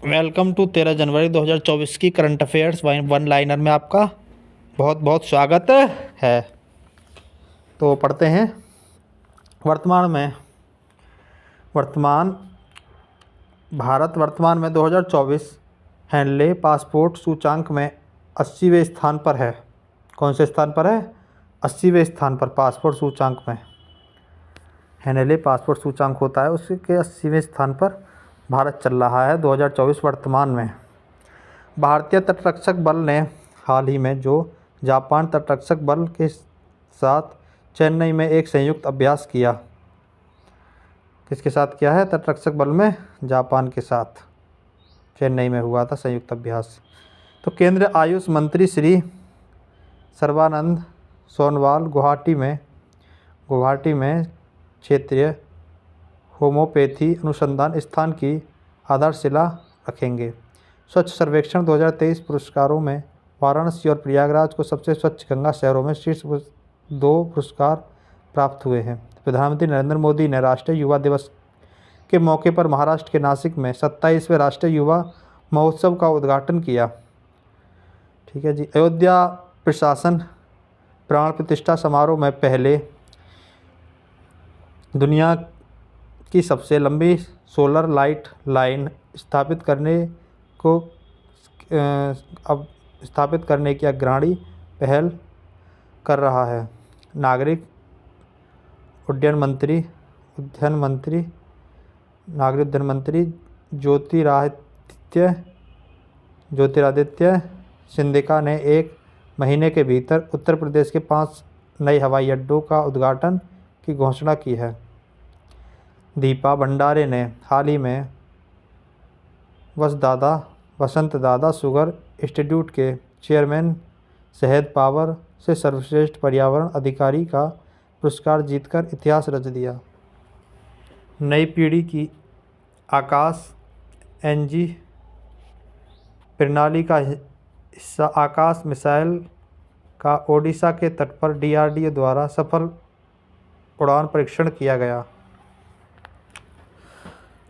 Welcome to 13 जनवरी 2024 की current affairs one liner में आपका बहुत बहुत स्वागत है। तो पढ़ते हैं। भारत वर्तमान में 2024 हैंडले पासपोर्ट सूचांक में 80वें स्थान पर है। कौन से स्थान पर है? 80वें स्थान पर पासपोर्ट सूचांक में। हैंडले पासपोर्ट सूचांक होता है, उसके 80वें स्थान पर भारत चल रहा है 2024 वर्तमान में। भारतीय तटरक्षक बल ने हाल ही में जो जापान तटरक्षक बल के साथ चेन्नई में एक संयुक्त अभ्यास किया। किसके साथ किया है? तटरक्षक बल में जापान के साथ चेन्नई में हुआ था संयुक्त अभ्यास। तो केंद्रीय आयुष मंत्री श्री सर्बानंद सोनोवाल गुवाहाटी में क्षेत्रीय होम्योपैथी अनुसंधान स्थान की आधारशिला रखेंगे। स्वच्छ सर्वेक्षण 2023 पुरस्कारों में वाराणसी और प्रयागराज को सबसे स्वच्छ गंगा शहरों में शीर्ष 2 पुरस्कार प्राप्त हुए हैं। प्रधानमंत्री नरेंद्र मोदी ने राष्ट्रीय युवा दिवस के मौके पर महाराष्ट्र के नासिक में 27वें राष्ट्रीय युवा महोत्सव का उद्घाटन किया। ठीक है जी। अयोध्या प्रशासन प्राण प्रतिष्ठा समारोह में पहले दुनिया की सबसे लंबी सोलर लाइट लाइन स्थापित करने की अग्रणी पहल कर रहा है। नागरिक उड्डयन मंत्री ज्योतिरादित्य सिंधिया ने 1 महीने के भीतर उत्तर प्रदेश के 5 नए हवाई अड्डों का उद्घाटन की घोषणा की है। दीपा भंडारे ने हाल ही में वसंत दादा शुगर इंस्टीट्यूट के चेयरमैन शहद पावर से सर्वश्रेष्ठ पर्यावरण अधिकारी का पुरस्कार जीतकर इतिहास रच दिया। नई पीढ़ी की आकाश एनजी प्रणाली का हिस्सा आकाश मिसाइल का ओडिशा के तट पर डीआरडीओ द्वारा सफल उड़ान परीक्षण किया गया।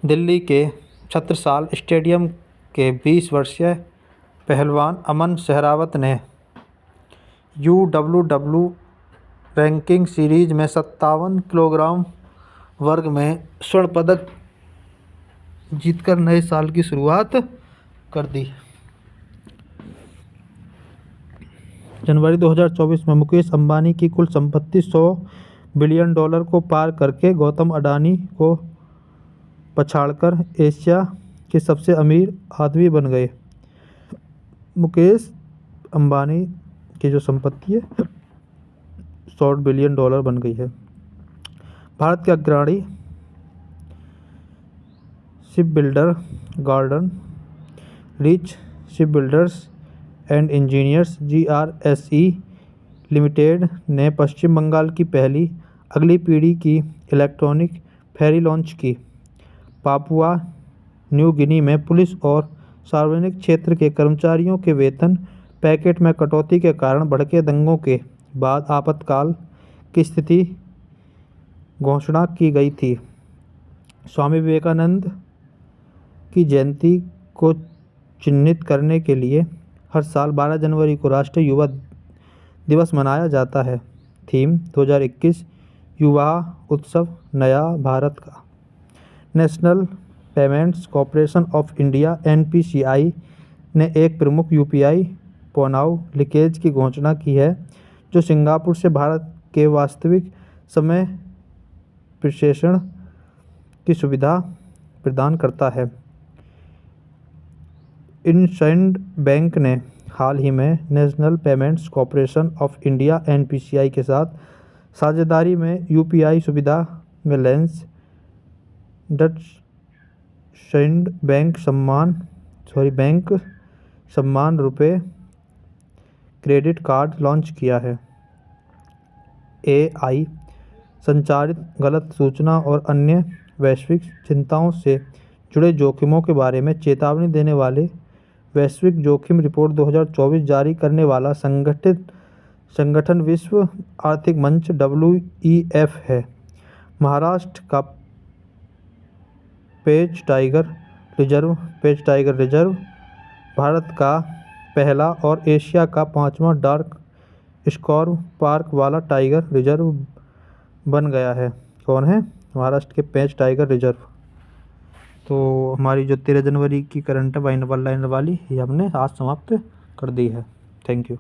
दिल्ली के छत्रसाल स्टेडियम के 20 वर्षीय पहलवान अमन सहरावत ने UWW रैंकिंग सीरीज में 57 किलोग्राम वर्ग में स्वर्ण पदक जीतकर नए साल की शुरुआत कर दी। जनवरी 2024 में मुकेश अंबानी की कुल संपत्ति $100 बिलियन को पार करके गौतम अडानी को पछाड़कर एशिया के सबसे अमीर आदमी बन गए। मुकेश अंबानी की जो संपत्ति है $100 बिलियन बन गई है। भारत के अग्रणी shipbuilder Garden Reach Shipbuilders and Engineers GRSE Limited ने पश्चिम बंगाल की पहली अगली पीढ़ी की इलेक्ट्रॉनिक फेरी लॉन्च की। पापुआ न्यू गिनी में पुलिस और सार्वजनिक क्षेत्र के कर्मचारियों के वेतन पैकेट में कटौती के कारण भड़के दंगों के बाद आपातकाल की स्थिति घोषणा की गई थी। स्वामी विवेकानंद की जयंती को चिन्हित करने के लिए हर साल 12 जनवरी को राष्ट्रीय युवा दिवस मनाया जाता है। थीम 2021 युवा उत्सव नया भारत का। National payments corporation of India NPCI ने एक प्रमुख UPI पोनाउ लीकेज की घोषणा की है, जो सिंगापुर से भारत के वास्तविक समय प्रेषण की सुविधा प्रदान करता है। इंडसइंड बैंक ने हाल ही में national payments corporation of India NPCI के साथ साझेदारी में UPI सुविधा में लेंस डचइंड बैंक सम्मान रुपए क्रेडिट कार्ड लॉन्च किया है। AI संचालित गलत सूचना और अन्य वैश्विक चिंताओं से जुड़े जोखिमों के बारे में चेतावनी देने वाले वैश्विक जोखिम रिपोर्ट 2024 जारी करने वाला संगठन विश्व आर्थिक मंच WEF है। महाराष्ट्र का पेज टाइगर रिजर्व पेंच टाइगर रिजर्व भारत का पहला और एशिया का 5वां डार्क स्कॉर्व पार्क वाला टाइगर रिजर्व बन गया है। कौन है? महाराष्ट्र के पेंच टाइगर रिजर्व। तो हमारी जो 13 जनवरी की करंट अफेयर वाली ये हमने आज समाप्त कर दी है। Thank you.